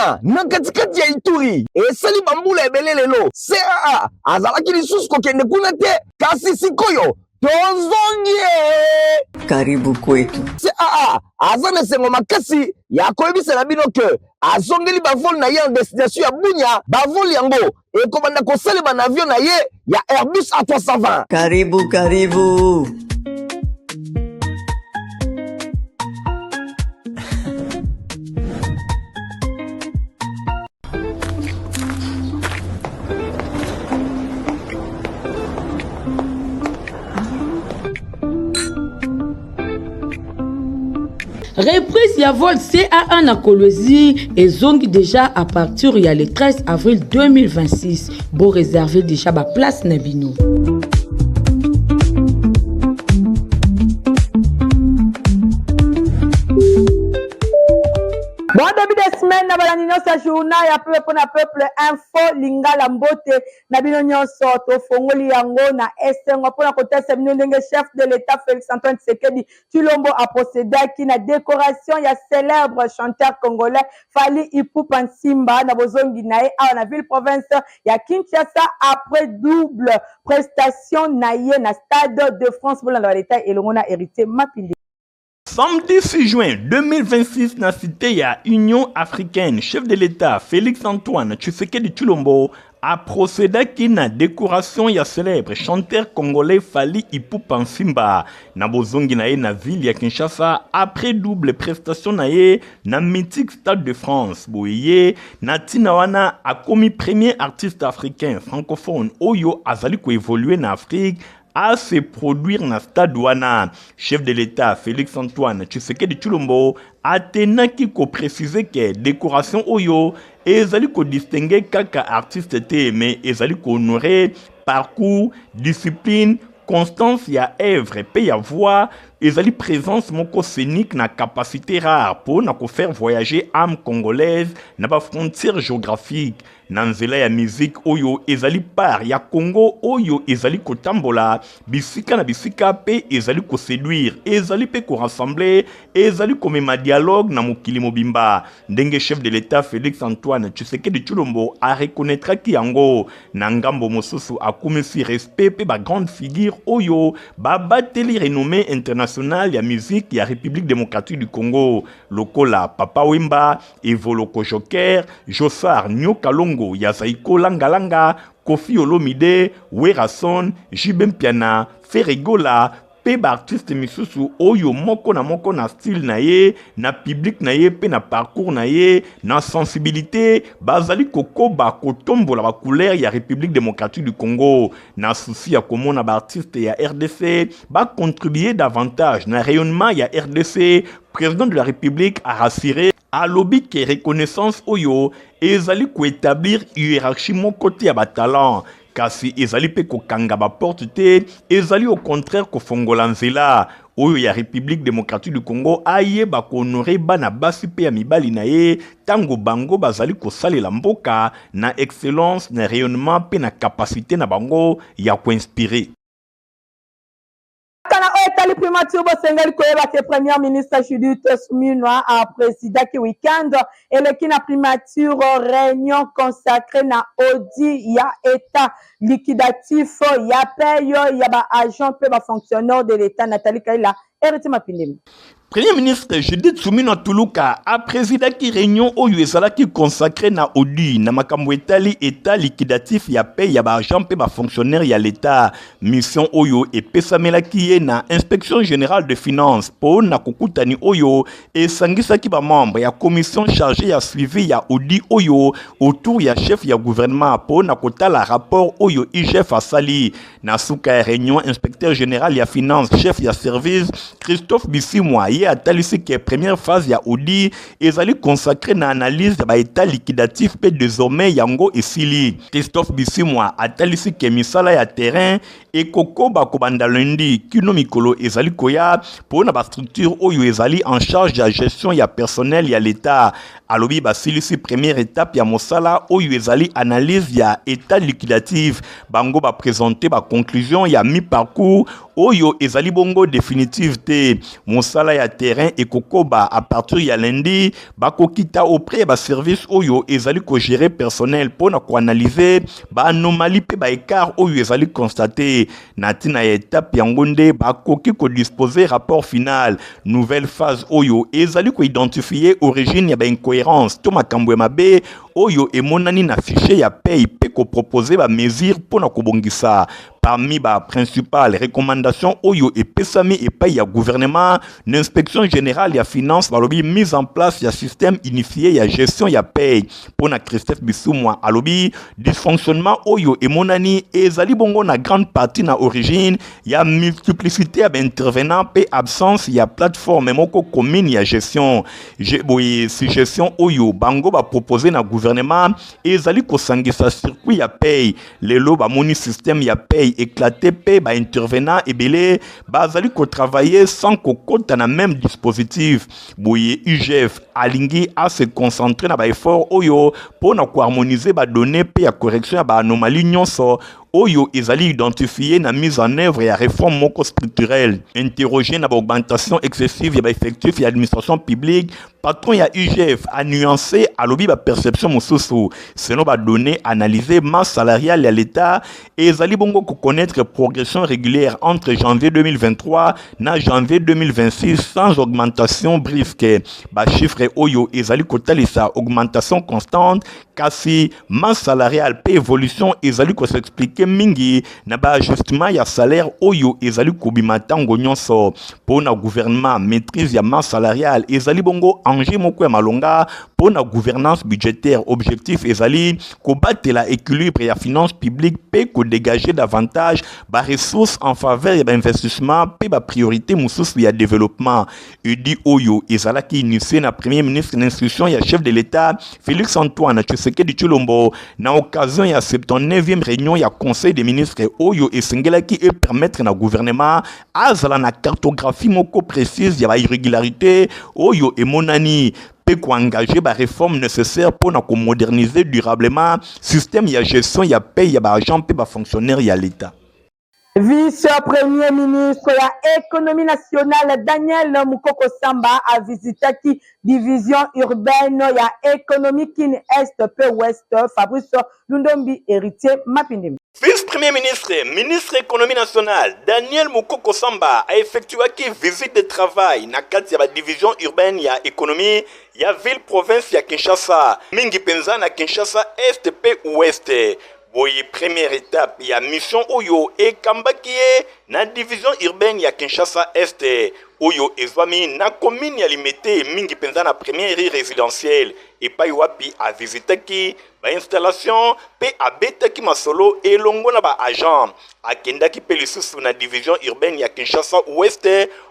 Bunia na katikati ya Ituri esali bambula ebele lelo CAA azalaki lisusu kokende kuna te kasi sikoyo tozongie. Karibu kwetu. CAA aza na sengo makasi ya koyebisela bino ke azongeli bavoli na ye en destination ya Bunia. Bavoli yango ekobanda kosalema na avion na ye ya Airbus A320. Karibu. Reprise ya vol CAA na Kolwezi et zongi déjà à partir il y a le 13 avril 2026. Bon réserver déjà ba place na bino. Bon début de semaine, na balani nyonso journal ya peuple info lingala mbote na bino nyonso to fongoli yango na esengo pona kotesa bino ndenge chef de l'état Félix Antoine Tshisekedi Tshilombo a procédé qui na décoration ya célèbre chanteur congolais Fally Ipupa Nsimba na bozongi na ye a na ville province ya Kinshasa après double prestation na ye na stade de France pour la l'état et le mona héritier Mapindi. Samedi 6 juin 2026, na cité ya Union africaine, chef de l'État Félix Antoine Tshisekedi Tshilombo a procédé qui na décoration ya célèbre chanteur congolais Fally Ipupa Nsimba na bozongi na ye na ville ya Kinshasa après double prestation na ye na mythique stade de France. Boye na tina wana a commis premier artiste africain francophone oyo azali ko évoluer na Afrique à se produire na stade wana. Chef de l'État Félix Antoine Tshisekedi Tshilombo a tenaki ko préciser que décoration oyo ezali ko distinguer kaka artiste te mais ezali ko honorer parcours, discipline, constance ya œuvre pe ya voix ezali présence moko scénique na capacité rare pour na ko faire voyager âme congolaise na ba frontière géographique na nzela ya musique oyo ezali part ya Congo oyo ezali kotambola bisika na bisika pe ezali ko séduire ezali pe ko rassembler ezali komema dialogue na mokili mobimba ndenge chef de l'état Félix Antoine Tshisekedi Tshilombo a reconnaîtra ki yango na ngambo mosusu akumisi respect pe ba grande figure oyo ba bateli renommée internationale ya musique ya République démocratique du Congo lokola Papa Wemba, Evoloko Joker, Jossar Nyokalongo Yasaiko Langalanga, Kofi Olomide, Werason, Jibem Piana, Ferregola, pe ba artiste misusu oyo moko na style na ye, na public na ye, pe na parcours na ye, na sensibilité, bazali kokoba kotombola ba couleur ya République démocratique du Congo, na souci ya komona ba artiste ya RDC, ba contribuer davantage na rayonnement ya RDC. Président de la République a rassuré à lobby que reconnaissance oyo ezali ko établir hiérarchie mon côté ya ba talent kasi ezali pe ko kanga ba porte te ezali au contraire ko fongola nzela oyo ya République démocratique du Congo aye ba ko honorer bana basi pe ya mibali na ye tango bango bazali ko salela mboka na excellence na rayonnement pe na capacité na bango ya ko inspirer. Le primature Bosengali Koyeba que premier ministre Judith Suminwa a présidé qui week-end et le qui na primature réunion consacrée na audit ya état liquidatif ya paye ya ba agent pe ba fonctionnaire de l'état Nathalie Kaila héritier Mapindemi. Premier ministre Judith Suminwa Tuluka a présidé qui réunion oyo ezalaki consacré na audit na makambo etali état liquidatif ya paye ya ba agent pe ba fonctionnaire ya l'état mission oyo epesamelaki ye na inspection générale de finances po na kokutani oyo esangisaki ba membre ya commission chargée ya suivi ya audit oyo autour ya chef ya gouvernement po na kotala rapport oyo IGF asali na suka ya réunion inspecteur général ya finance chef ya service Christophe Bisimwa a talisi que première phase ya audit ezali consacré na analyse ba état liquidatif pe désormais yango esili. Christophe Bisimwa a talisi que misala ya terrain et kokoba kobanda lundi kino mikolo ezali koya pour na ba structure oyo ezali en charge de la gestion ya personnel ya l'état alobi basilisi première étape ya mosala oyo ezali analyse ya état liquidatif bango ba présenter ba conclusion ya mi parcours oyo ezali bongo définitive te mosala ya terrain et kokoba à partir ya lundi bakokita auprès ba service oyo ezali ko gérer personnel pour na ko analyser ba anomalie pe ba écart oyo ezali constater na tina étape yango nde bakoki ko disposer rapport final nouvelle phase oyo ezali ko identifier origine ya ba incohérence to makambo ya mabe oyo emonani na fichier ya paye pe ko proposer ba mesure pour na kobongisa. Parmi les principales recommandations oyo epesami epai ya gouvernement, l'inspection générale ya finance balobi mise en place ya système unifié ya gestion ya paye. Pour na Christophe Bissoumwa alobi dysfonctionnement oyo emonani ezali bongo na grande partie na origine ya multiplicité ya intervenants pe absence ya plateforme moko commune ya gestion. Si gestion oyo bango ba proposer na gouvernement ezali ko sangisa circuit ya paye. Lelo ba moni système ya paye éclaté pe ba intervenant ebele bazali ko travailler sans ko kota na même dispositif. Boye UGF alingi à se concentrer na ba effort oyo pour na ko harmoniser ba données pe ya correction ya ba anomalie nyonso oyo ezali identifié na mise en œuvre ya réforme moko structurelle. Interrogé na ba augmentation excessive ya ba effectif ya administration publique, patron ya UGF a nuancé alobi ba perception mosusu selon ba données analysées masse salariale ya l'État ezali bongo ko connaître progression régulière entre janvier 2023 na janvier 2026 sans augmentation brusque. Ba chiffre oyo ezali ko talisa augmentation constante kasi masse salariale pe évolution ezali ko s'expliquer mingi na ba ajustement ya salaire oyo ezali kobima tango nyonso. Pour na gouvernement maîtrise ya masse salariale ezali bongo enjeu moko ya malonga. Pour na gouvernance budgétaire objectif ezali kobatela équilibre ya finance publique pe ko dégager davantage ba ressources en faveur ya investissement pe ba priorité mususu ya développement. Udi oyo ezalaki initié na premier ministre d'instruction ya chef de l'État Félix Antoine Tshisekedi Tshilombo na occasion ya 79e réunion ya conseil des ministres oyo esengelaki e permettre na gouvernement azala na cartographie moko précise ya ba irrégularité oyo emonani pe ko engager ba réforme nécessaire pour na ko moderniser durablement système ya gestion ya paye ya ba agent pe ba fonctionnaire ya l'État. Vice-premier ministre ya économie nationale Daniel Mukoko Samba a visité qui division urbaine ya économie kin est pe ouest Fabrice Lundombi héritier Mapindimi. Vice-premier ministre, ministre économie nationale, Daniel Mukoko Samba a effectué une visite de travail na kati ya division urbaine ya économie ya ville province ya Kinshasa. Mingi penza na Kinshasa est pe ouest. Boye première étape ya mission oyo e kambakie na division urbaine ya Kinshasa Est oyo ezwami na commune ya Limete mingi penza na première résidentielle et pa wapi a visitaki ba installation pe abetaki masolo elongo na ba agent akendaki pe lisusu na division urbaine ya Kinshasa Ouest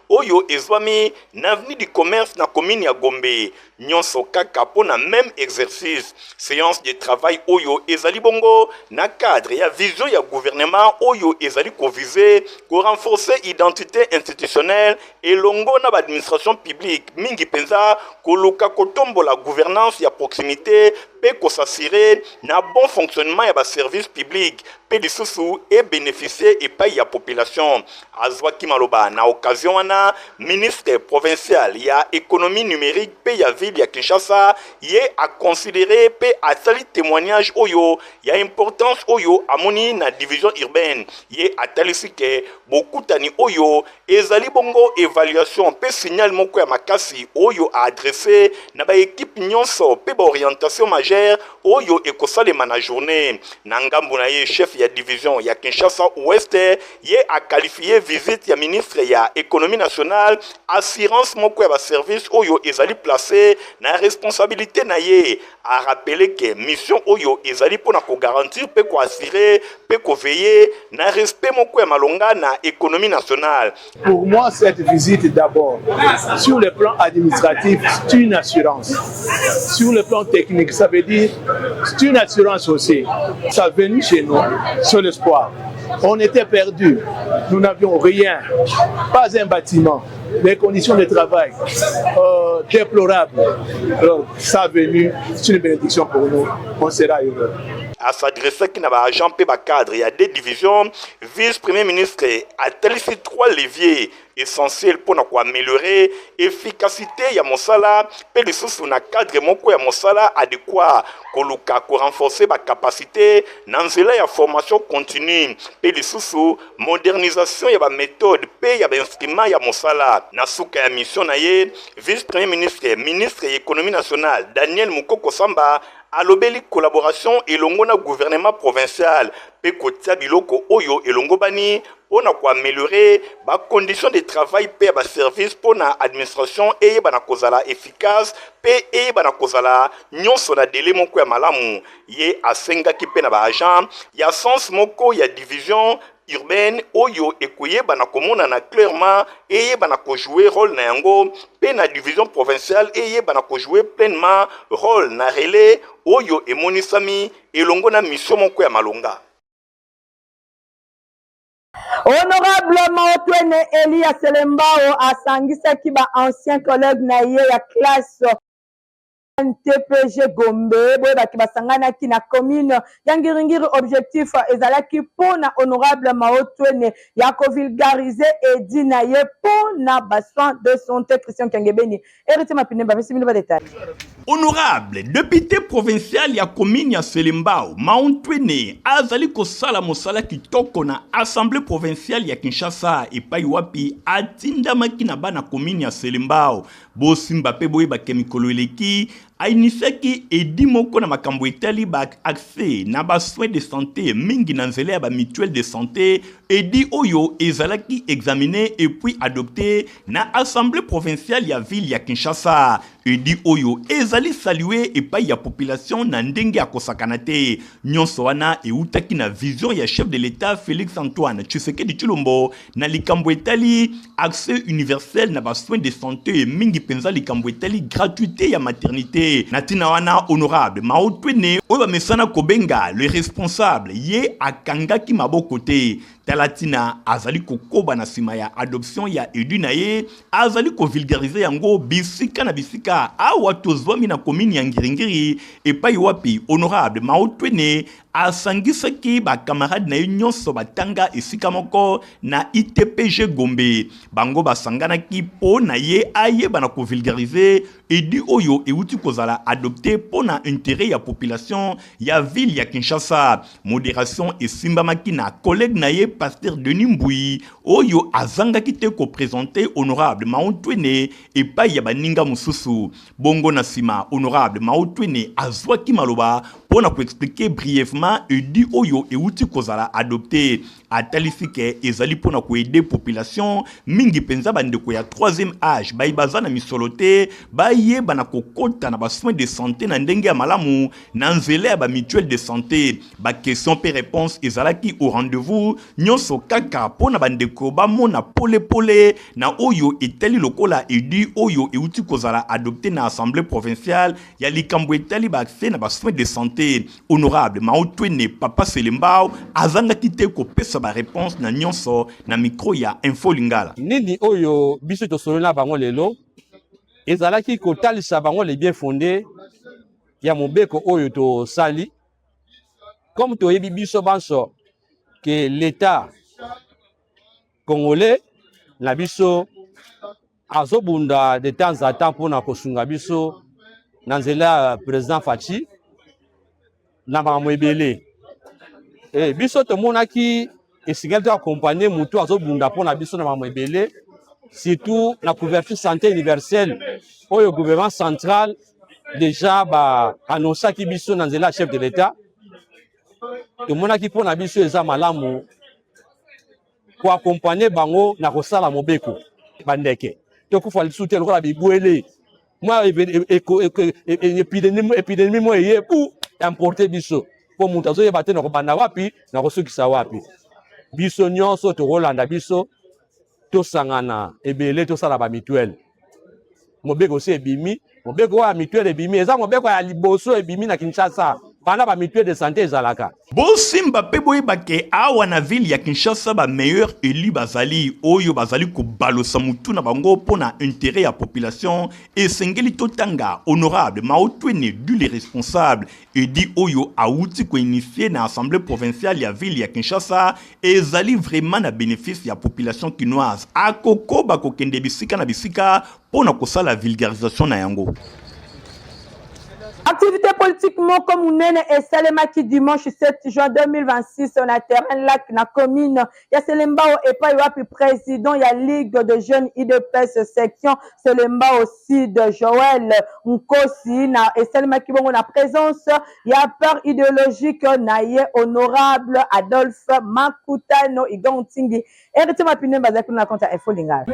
oyo ezwami na avenue du commerce na commune ya Gombe nyonso kaka po na même exercice séance de travail oyo ezali bongo na cadre ya vision ya gouvernement oyo ezali ko viser ko renforcer identité institutionnelle et longo na administration publique mingi penza ko luka kotombo la gouvernance ya proximité pe ko s'assurer na bon fonctionnement ya ba service public pe lisusu et bénéficier et pa ya population azwa kimaloba na occasion wana ministre provincial ya économie numérique pe ya ville ya Kinshasa ye a considéré pe a sali témoignage oyo ya importance oyo amoni na division urbaine ye a talisi ke beaucoup tani oyo ezali bongo évaluation pe signal moko ya makasi oyo a adressé na ba équipe nyonso pe ba orientation majeure oyo ekosalema na journée na ngambo na ye chef ya division ya Kinshasa Ouest ye a qualifié visite ya ministre ya économie nationale assurance moko ya ba service oyo ezali placé na responsabilité na ye a rappelé que mission oyo ezali pona ko garantir pe ko assurer pe ko veiller na respect moko ya malonga na économie nationale. Pour moi cette visite d'abord sur le plan administratif c'est une assurance. Sur le plan technique ça veut dire c'est une assurance aussi. Ça venu chez nous sur l'espoir. On était perdus, nous n'avions rien, pas un bâtiment, des conditions de travail déplorables. Alors, ça a venu, c'est une bénédiction pour nous, on sera heureux. à s'adresser à ba agent pe ba cadre. Il y a des divisions. Vice-premier ministre a ici 3 leviers essentiels pour améliorer l'efficacité ya mosala pe lisusu na cadre moko ya mosala adéquat koluka ko renforcer ba capacité na nzela ya formation continue pe lisusu modernisation ya ba méthode pe ya ba instrument ya mosala na suka ya mission na ye. Vice-premier ministre ministre de l'économie nationale Daniel Mukoko Samba alobeli collaboration elongo na gouvernement provincial pe kotia biloko oyo elongo bani pona ko améliorer ba conditions de travail pe ba service pona administration et bana kozala efficace pe et bana kozala nyonso na délai moko ya malamu ye asenga ki pe na ba agent ya sens moko ya division urbaine oyo ekoye bana komona na clairement et bana ko jouer rôle na yango pe na division provinciale et bana ko jouer pleinement rôle na relais oyo emonisami elongo na mission moko ya malonga. Honorable Maotwene Elia Selembao asangisaki ba ancien collègue na ye ya classe NTPG Gombe boye baki basangana ki na commune ya Ngiringiri. Objectif ezalaki pona honorable Maotwene ya ko vulgariser edi na ye pona basoin de santé Christian Kengebeni. Héritier Mapine ba misi ba détail. Honorable député provincial ya commune ya Selembao Maotwene azali ko sala mosala kitoko na assemblée provinciale ya Kinshasa epai wapi atindamaki na bana commune ya Selembao bosimba pe boye ba kemikolo eleki ainisaki edi moko na makambo etali ba accès na ba soins de santé mingi na nzela ya ba mutuelle de santé edi oyo ezalaki examiné et puis adopté na assemblée provinciale ya ville ya Kinshasa. Edi oyo ezali salué epai ya population na ndenge ya kosakana te nyonso wana eutaki na vision ya chef de l'État Félix Antoine Tshisekedi Tshilombo na likambo etali accès universel na ba soins de santé mingi penza likambo etali gratuité ya maternité na tina wana honorable Maotwene oyo mesana kobenga le responsable ye akangaki maboko te talatina azali kokoba na sima ya adoption ya edu na ye azali ko vulgariser yango bisika na bisika awa tozwami na commune ya Ngiringiri epai wapi honorable Maotwene asangisaki ba camarade na nyonso batanga esika moko na ITPG Gombe bango basanganaki po na ye aye bana ko vulgariser edu oyo euti kozala adopté po na intérêt ya population ya ville ya Kinshasa. Modération esimbamaki na collègue na ye pasteur Denis Mbui oyo azangaki te ko présenter honorable Maotwene epai ya baninga mususu bongo na sima honorable Maotwene azwaki maloba pona ko expliquer brièvement edu oyo euti kozala adopté atalisike ezali pona ko aider population mingi penza bandeko ya 3e âge baibaza na misolote baye bana kokota na ba soins de santé na ndenge ya malamu na nzela ya ba mutuelle de santé ba question pe réponse ezalaki au rendez-vous nyonso kaka pona bandeko ba mona pole pole na oyo etali lokola edu oyo euti kozala adopté na assemblée provinciale ya likambo etali ba accès na ba soins de santé. Honorable Maotwene papa Selembao azangaki te ko pesa ba réponse na nyonso na micro ya Info Lingala. Nini oyo biso to solona bango lelo ezalaki ko talisa bango les bien fondés ya mobeko oyo to sali comme to yebi biso banso que l'État congolais na biso azobunda de temps en temps pour na kosunga biso na nzela président Fachi na bamwebele biso to monaki esingali to accompagner mutu azobunda pour na biso na bamwebele surtout na couverture santé universelle oyo gouvernement central déjà ba annonçaki biso na nzela chef de l'État to monaki pour na biso eza malamu ko accompagner bango na kosala mobeko bandeke to kufa lisuti lokola bibwele moi épidémie mo eye pour importer biso po mutu azoyeba te na kobanda wapi na kosukisa wapi biso nyonso tokolanda biso tosangana ebele tosala ba mutuelle mobeko aussi ebimi mobeko wa mutuelle ebimi eza mobeko ya liboso ebimi na Kinshasa bana ba mutuelle de santé ezalaka. Bosimba pe boyeba ke awa na ville ya Kinshasa ba meilleur élu bazali oyo bazali ko balosa mutu na bango pona intérêt ya population et sengeli totanga honorable Maotwene du les responsables et dit oyo auti ko initier na assemblée provinciale ya ville ya Kinshasa ezali vraiment na bénéfice ya population kinoise akoko ba kokende bisika na bisika pona kosala vulgarisation na yango. Activité politique comme Mounene et Salema qui dimanche 7 juin 2026 sur la terrain lac na commune. Il y a Selembao et pas puis président, il y a Ligue de jeunes IDPS section Selembao aussi de Joël Nkosi na et Salema qui bon la présence. Il y a peur idéologique naye honorable Adolphe Makutano Igontingi. Héritier Mapine Bazakou na compte info lingal.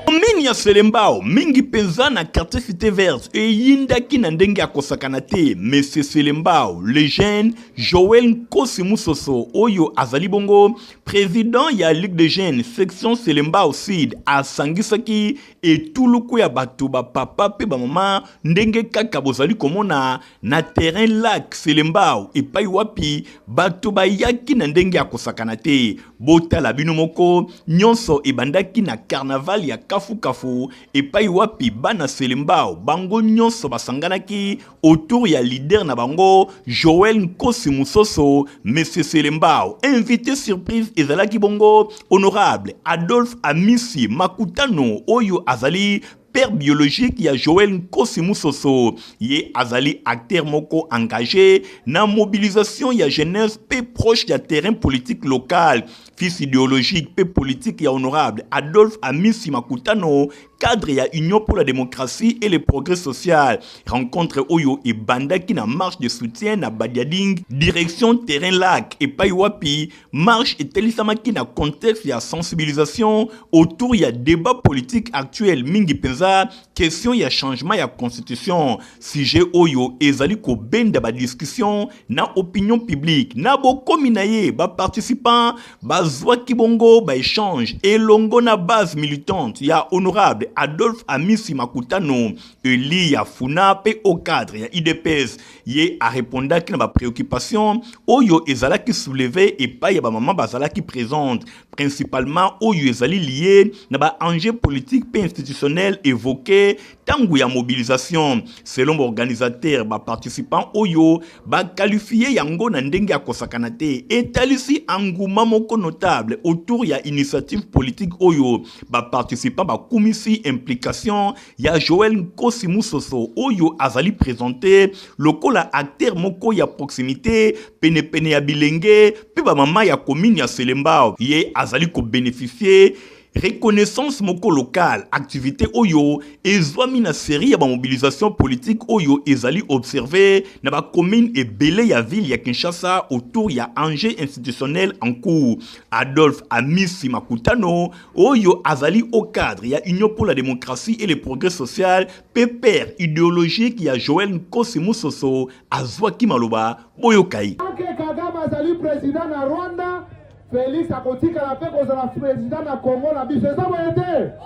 Mini ya Selembao, mingi penza na quartier cité verte et yindaki na ndenge ya kosakana te, Monsieur Selembao, le jeune Joël Nkosi Musoso, oyo azali bongo, président ya Ligue de jeunes, section Selembao Sud, a sangisaki et tout le coup ya bato ba papa pe ba maman, ndenge kaka bozali komona na terrain lac Selembao, et pa wapi, bato ba yaki na ndenge ya kosakana te, bota la bino moko, nyonso e bandaki na carnaval ya Kafu et pai wapi bana Selembao bango nyonso basanganaki autour ya leader na bango Joël Nkosi Musoso. Monsieur Selembao invité surprise ezalaki bongo honorable Adolphe Amisi Makutano oyo azali père biologique ya Joël Nkosi Musoso ye azali acteur moko engagé na mobilisation ya jeunesse pe proche ya terrain politique local. Fils idéologique pe politique ya honorable Adolphe Amisi Makutano, cadre ya Union pour la démocratie et le progrès social. Rencontre oyo et bandaki na marche de soutien na Badiading, direction terrain lac et Paiwapi, marche et telisamaki na contexte ya sensibilisation autour ya débat politique actuel mingi penza, question ya changement ya constitution. Sujet oyo ezali ko benda ba discussion na opinion publique, na boko minaye ba participants ba zwa kibongo ba échange et longo na base militante ya honorable Adolphe Amisi Makutano eli ya funa pe au cadre ya IDPS ye a répondaki na ba préoccupation oyo ezalaki soulevé et pa ya ba maman bazalaki présente principalement oyo ezali lié na ba enjeux politiques pe institutionnels évoqués tangu ya mobilisation. Selon l'organisateur ba participants oyo ba qualifié yango na ndenge ya kosakana te etalisi engouement moko notable autour ya initiative politique oyo ba participants ba kumisi implication ya Joël Nkosi Musoso oyo azali présenté lokola acteur moko ya proximité pene ya bilenge pe ba mama ya commune ya Selembao ye azali ko bénéficier reconnaissance moko local activité oyo ezwami na série ya ba mobilisation politique oyo ezali observé na ba commune et belé ya ville ya Kinshasa autour ya enjeux institutionnels en cours. Adolphe Amisi Makutano oyo azali au cadre ya Union pour la démocratie et le progrès social pépère idéologique ya Joël Nkosi Musoso azwaki maloba boyokai. Kagame azali président na Rwanda, Félix akotika la paix aux la président na Congo na biso ça va être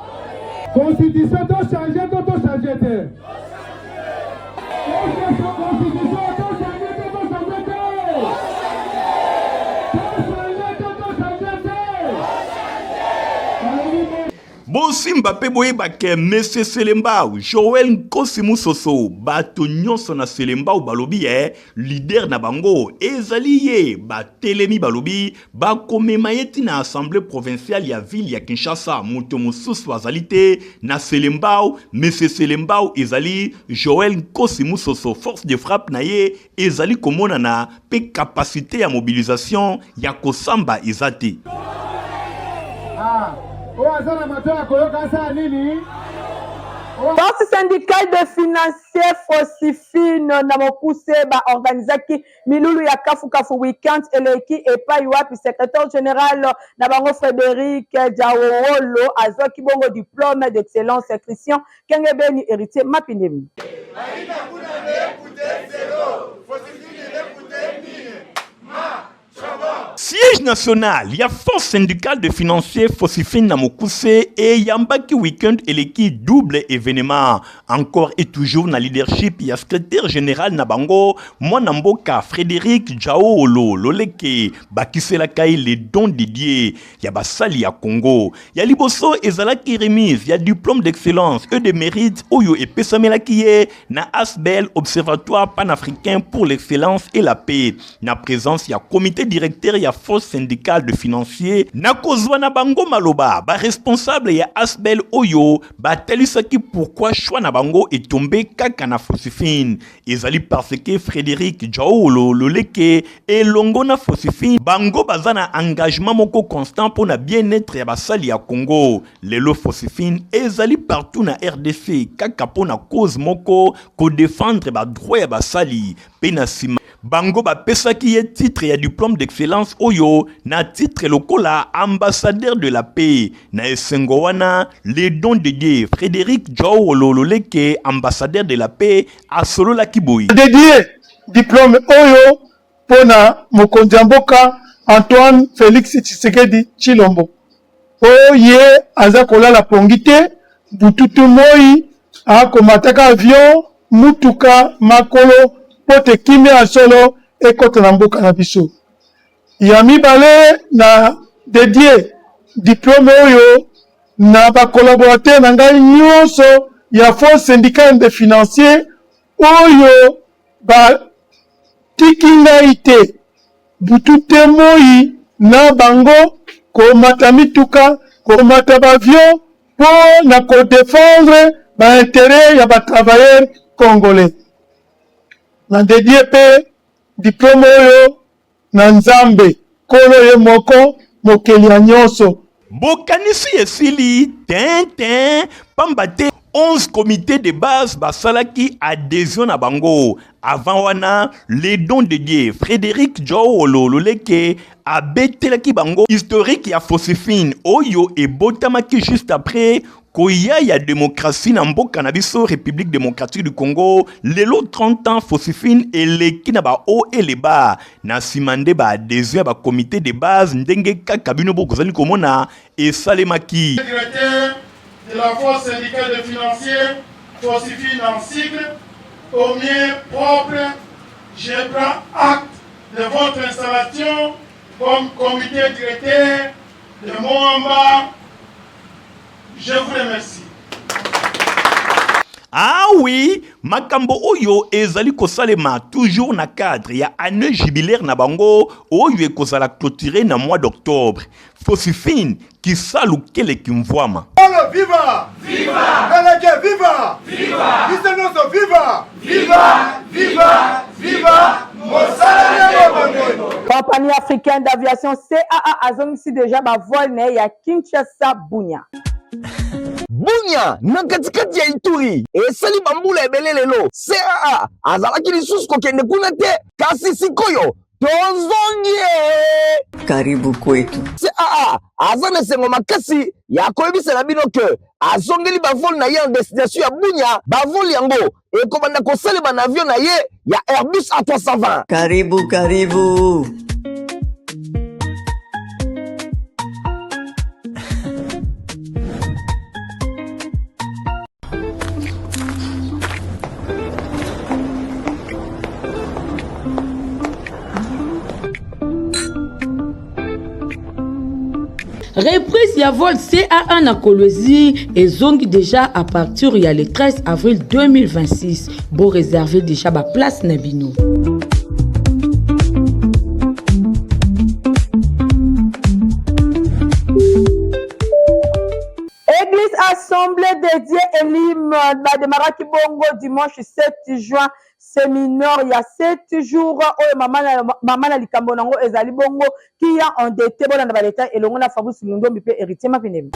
constitution to changer to changer Bosimba pe boyeba ke Monsieur Selembao, Joël Nkosi Musoso, bato nyonso na Selembao balobi leader na bango, ezali ye, ba telemi balobi, ba komema yeti na assemblée provinciale ya ville ya Kinshasa, moto mosusu azali te, na Selembao, Monsieur Selembao ezali, Joël Nkosi Musoso, force de frappe na ye, ezali komona na, pe capacité ya mobilisation, ya kosamba ezate. Force syndicale de financiers Fosifine na mopuse ba organisaki milulu ya kafu weekend eleki epa yuapi secrétaire général na bango Frédéric Diawolo azwaki bongo diplôme d'excellence Christian Kengebeni héritier Mapindemi. Siège nationale, il y a force syndicale de financiers Fosifine Namokuse et Yambaki Weekend et l'équipe double événement. Encore et toujours dans leadership, il y a secrétaire général Nabango, Mwanamboka Frédéric Jaolo Loleke, Bakisela Kai les dons dédiés. Il y a Basali à Congo. Il y a Liboso et Zalaki remise, il y a diplôme d'excellence et de mérite Oyo et Pesamela Kiye, na Asbel Observatoire panafricain pour l'excellence et la paix. Na présence, il y a comité directeur, il y a force syndicale de financiers. Na kozwa na bango maloba, ba responsable, il y a Asbel Oyo, ba telisaki pourquoi choix na bango est tombé kaka na Fosifine. Ezali parce que Frédéric Jaolo Loleke et Longo na Fosifine, bango bazana engagement moko constant pour na bien-être ya basali ya Congo. Lelo Fosifine, ezali partout na RDC, kaka po na cause moko, ko défendre ba droit ya basali, penasima. Bango ba pesaki ye titre ya diplôme d'excellence Oyo, na titre lokola ambassadeur de la paix. Na esengo wana, les dons de Dieu, Frédéric Jaolo Loleke, ambassadeur de la paix, a solo la kiboui. Dédié diplôme Oyo pona mokonzi ya mboka Antoine Félix Tshisekedi Tshilombo. Oye aza kolala pongi te, bututu moi akomataka avion, mutuka makolo pote kimia solo ekota na mboka na biso. Ya mibale na dédié diplôme oyo na ba collaborateur na ngai nyonso ya force syndicale de financiers oyo ba tiki ngai te butu te moi na bango komata mituka komata ba avion po na ko défendre ba intérêt ya ba travailleurs congolais. Na dédié pe diplôme oyo na nzambe kolo ye moko mokeli ya nyonso. Bokanisi esili tintin pambate 11 comités de base basalaki adhésion na bango. Avant wana, les dons de Dieu, Frédéric Jaolo Loleke a betelaki bango historique ya Fosifine Oyo et botamaki juste après koya ya démocratie na mboka na biso République démocratique du Congo. Lelo 30 ans Fosifine eleki na ba haut et les bas na simande ba adhésion ba comité de base ndenge kaka bino bokozali komona et salemaki. Secrétaire de la force syndicale de financiers, Fosifine en sigle, au mien propre, je prends acte de votre installation comme comité directeur de Moamba. Je vous remercie. Ah oui, makambo oyo ezali kosalema toujours na cadre ya année jubilaire na bango oyo ekozala clôturé na mois d'octobre. Fosifine qui salukele kimvwama. Viva! Viva! Eleke, viva! Viva! Isenoso, viva! Viva! Viva! Viva! Compagnie africaine d'aviation CAA azongisi déjà ba vol ne ya Kinshasa Bunya. Bunya na katikati ya Ituri esali bambula ebele lelo CAA azalaki lisusu kokende kuna te kasi sikoyo tozongie. Karibu kwetu. CAA aza na esengo makasi ya koyebisela bino ke azongeli bavol na ye en destination ya Bunya. Bavol yango ekobanda kosalema na avion na ye ya Airbus A320. Karibu, karibu. Reprise ya vol CA1 na Kolwezi et zongi déjà à partir il y a le 13 avril 2026. Bon réserver déjà ba place na bino. Église Assemblée de Dieu Elim démarraki bongo dimanche 7 juin. Séminaire il y a 7 jours maman na likambo nango ezali bongo qui a endetté bona na baleta elongo na Fabrice Lundombi pe héritier mapinemi.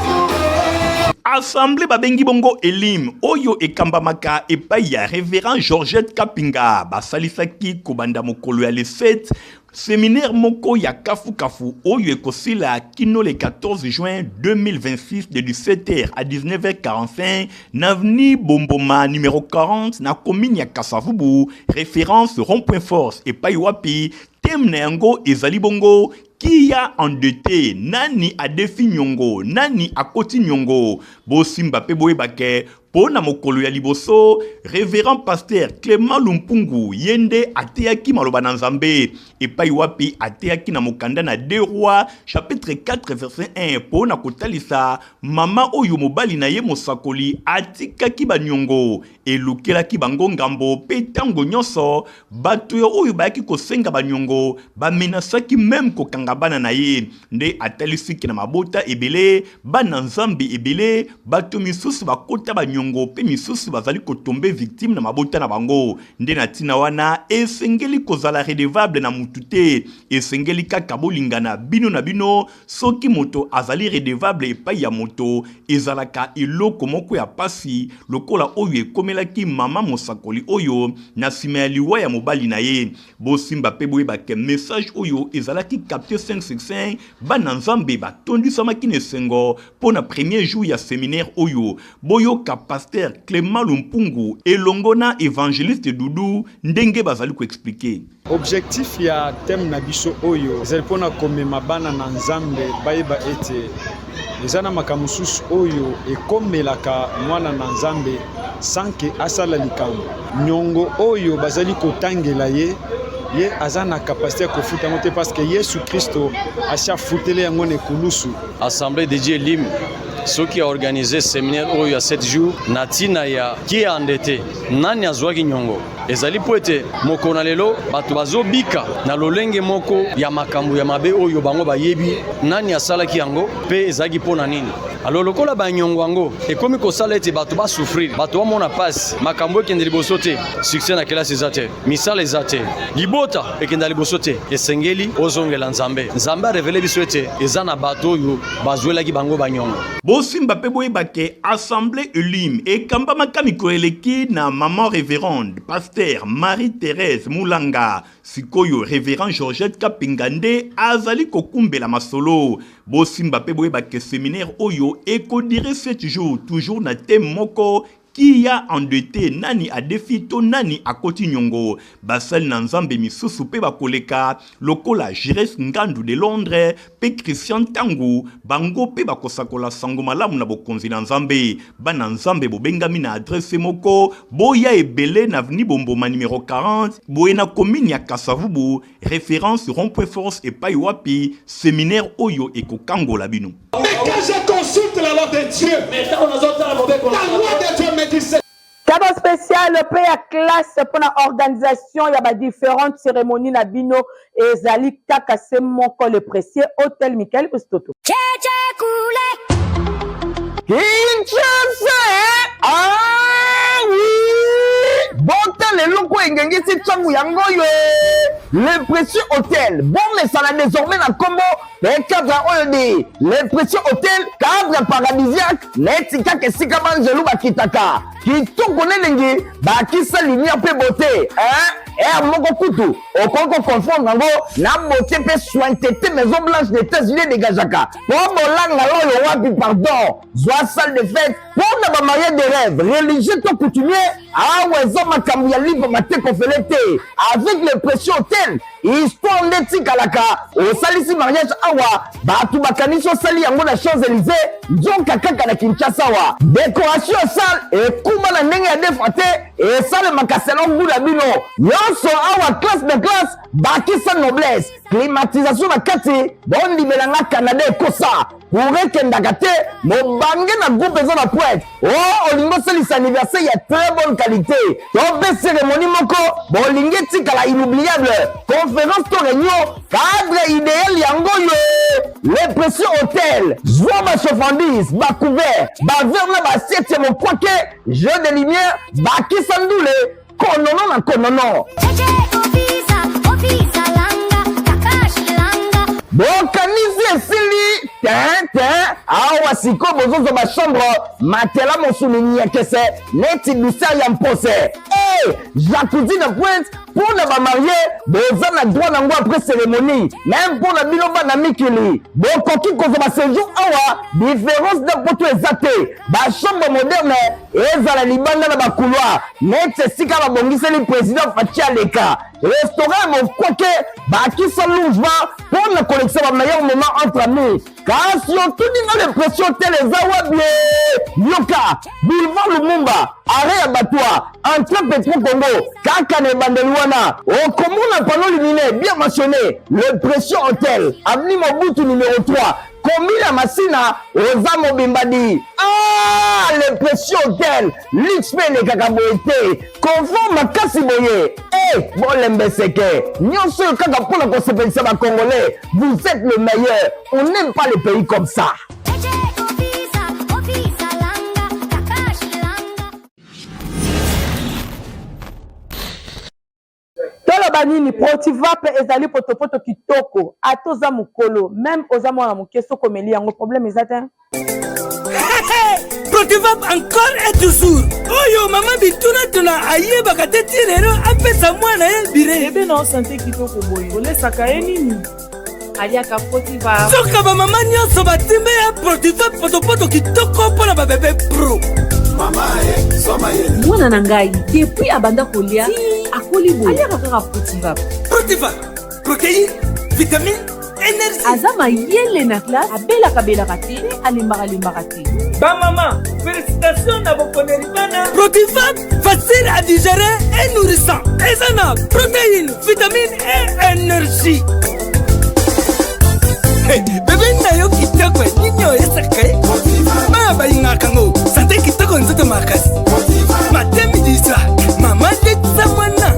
Assemblée babengi bongo Elim oyo ekambamaka epai ya révérend Georgette Kapinga basalisaki kobanda mokolo ya le 7 séminaire moko ya kafu kafu oyo ekosila kino le 14 juin 2026 de 17h à 19h45 n'avenue Bomboma numéro 40 na commune ya Kasavubu référence rond-point force epai wapi thème na yango ezali bongo qui a endetté nani a défi nyongo nani a koti nyongo bosimba pe boyebake pona mokolo ya liboso révérend pasteur Clément Lumpungu yende ateyaki maloba na Nzambe epai wapi ateyaki na mokanda na 2 Rois chapitre 4 verset 1 pona kotalisa mama oyo mobali na ye mosakoli atikaki banyongo elukelaki bango ngambo pe tango nyonso bato oyo bayaki kosenga banyongo bamenasaki même kokanga bana na ye nde atalisiki na mabota ebele bana Nzambe ebele bato misusu bakota banyongo pe misusu bazali kotombe victime na mabota na bango nde na tina wana esengeli kozala redevable na mutute esengeli kaka bolingana bino na bino soki moto azali redevable epai ya moto ezalaka eloko moko ya pasi lokola oyo ekomelaki mama mosakoli oyo na nsima ya liwa ya mobali na ye bosimba pe boyebake message oyo ezalaki capté 565 bana Nzambe batondisamaki na esengo mpo na premier jour ya séminaire oyo boyoka pasteur Clément Lumpungu elongona évangéliste Dudu ndenge bazali ko expliquer objectif ya thème na biso oyo ezali pona komema bana na Nzambe bayeba ete ezana makamususu oyo ekomelaka mwana na Nzambe sanke asala likambo nyongo oyo bazali kotangela ye azana capacité ko futa mote parce que Yesu Kristo asha futele yango ne kulusu Assemblée de Dieu Lim ceux qui a organisé séminaire oyo ya 7 jours natina ya qui a endetté nani azwaki nyongo ezali poete moko na lelo bato bazobika na lolenge moko ya makambo ya mabe oyo bango bayebi nani asalaki yango pe ezaki pona nini alors lokola banyongo yango ekomi kosala ete bato basouffrir bato bamona pasi makambo ekende liboso te succès na kelasi eza te misala eza te libota ekenda liboso te esengeli ozongela Nzambe Nzambe arevele biso ete eza na bato oyo bazwelaki bango banyongo bosimba pe boyebake assemblée Elim ekambamaka mikolo eleki na maman révérende pasteur Marie-Thérèse Moulanga sikoyo révérend Georgette Kapingande azali kokumbela masolo bosimba pe boyebake séminaire oyo ekodire 7 jours toujours na thème moko qui a endetté nani a défito nani a koti nyongo basal na Nzambe misusu pe bakoleka lokola Jires Ngandu de Londres pe Christian Tangu bango pe bakosakola sango malamu na bokonzi na Nzambe bana Nzambe bobengami na adresse moko boya ebele na avenue Bomboma numéro 40 boena commune ya Kasavubu référence rond-point force et pai wapi séminaire oyo ekokangola bino. Mais quand je consulte la loi de Dieu, la loi de Dieu me dit cadeau spécial pe ya classe pour la organisation il y a différentes cérémonies na bino ezali kaka se moko le précieux hôtel Michael Ostoto Kinshasa ah oui bonta le loko engengisi tsangu yango yo le précieux hôtel bon mais ça l'a désormais na combo le cadre oyo le précieux hôtel cadre paradisiaque netika kesika banzelu bakitaka kitoko nenenge bakisa lumière pe beauté hein moko kutu okoko confondre ngo na beauté pe sointeté maison blanche des États-Unis de Gazaka pour bolanga loyo wapi pardon zwa salle de fête pour na mariage de rêve religieux to coutumier awezo makambu ya libre mateko felete avec le précieux hôtel histoire ndeti kalaka osalisi mariage awa batu bakanisi osali yango na Champs-Élysées nzoka kaka na Kinshasa wa décoration salle ekuma na ndenge ya defate esale makaselo ngula bino nyonso awa classe de classe bakisa noblesse climatisation na kati bondi belanga Canada ekosa kurekendaka te mobange na groupe eza na poète olingo osalisa anniversaire ya très bonne qualité tope cérémonie moko bolingi etikala inoubliable conférence to réunion cadre idéal yango yo le précieux hôtel zwa bachofandise bacouvert baverre na basiete mokwake jeu de lumière bakisa ndule konono na konono bokanisi esili awa siko bozozo bachambre matela mosuni nyekese neti douceur ya mpose jacuzzi na pointe pour na bamarie boza na droit nango après cérémonie même pour na biloba na mikili bokoki kozwa baséjour awa différence de poto eza te bachambre moderne ezala libanda na bakouloir neti esika babongiseli président Faci aleka restaurant mokwake bakisa louvement pour na collection ba meilleur moment entre amis kasi otuninga l'impression tele eza wabie yoka boulevard Lumumba arrêt ya batwa entre Petro Congo kaka na ebandeli wana okomona panneau lumineux bien mentionné le pression hôtel avenue Mobutu numéro 3 Komila Masina oza mobimbadi le pression hôtel luxe pe le kakaboete confort makasi boye bolembe seke nyonso kaka pona kosepelisa ba congolais vous êtes le meilleur on n'aime pas les pays comme ça. Banini Protivap ezali potopoto kitoko atoza mukolo même oza mwana mukeso komeli yango problème ezata Protivap encore et toujours oyo mama bituna tuna ayeba kateti lero apesa mwana ye bire ebe na santé kitoko boye olesaka ye nini aliaka Protivap soka ba mama nyonso batimbe ya Protivap potopoto kitoko pona ba bébé pro mama e soma ye mwana na ngai depuis abanda kolia akoli boye aliaka kaka Protivap protéine vitamine énergie azama yele na classe abelaka te alembaka te ba mama félicitations na bokoneri bana Protivap facile à digérer et nourrissant ezana protéine vitamine et énergie bébé na yo kitoko ninyo esaka ba bayingaka ngo santé kitoko nzoto makasi matemi disa mama letsa mwana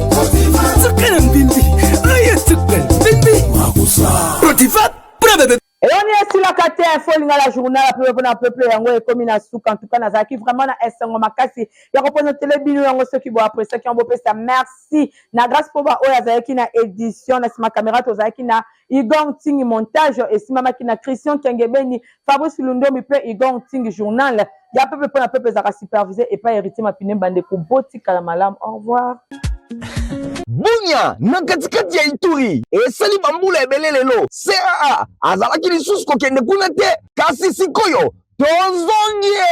sukana mbimbi oyo sukana mbimbi Protivap pour bébé eyoni esilaka te info linga la journal apepe mpona peuple yango ekomi na suka en tout cas nazalaki vraiment na esengo makasi ya kopresentele bino yango soki boapresiaki yango bopesa merci na grâce mpo baoyo azalaki na édition na nsima caméra tozalaki na Igor Ntingi montage esimamaki na Christian Kengebeni Fabrice Lundombi mpe Igor Ntingi journal ya pepe mpona peuple ezalaka supervisé epa héritier mapine bandeko botikala malamu au revoir. Bunya na katikati ya Ituri esali bambula ebele lelo CAA azalaki lisusu kokende kuna te kasi sikoyo tozongie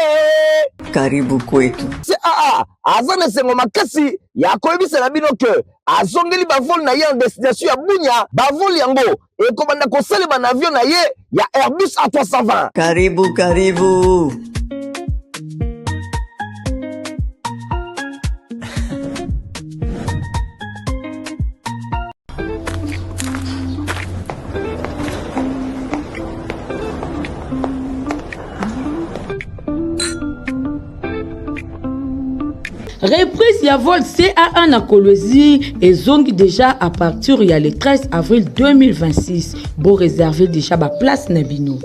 karibu kwetu. CAA aza na esengo makasi ya koyebisela bino ke azongeli bavole na ye en destination ya Bunya bavole yango ekobanda kosalema na avion na ye ya Airbus A320. Karibu Reprise ya vol CA1 na Kolwezi ezongi déjà à partir ya le 13 avril 2026. Bon réserver déjà ba place na bino.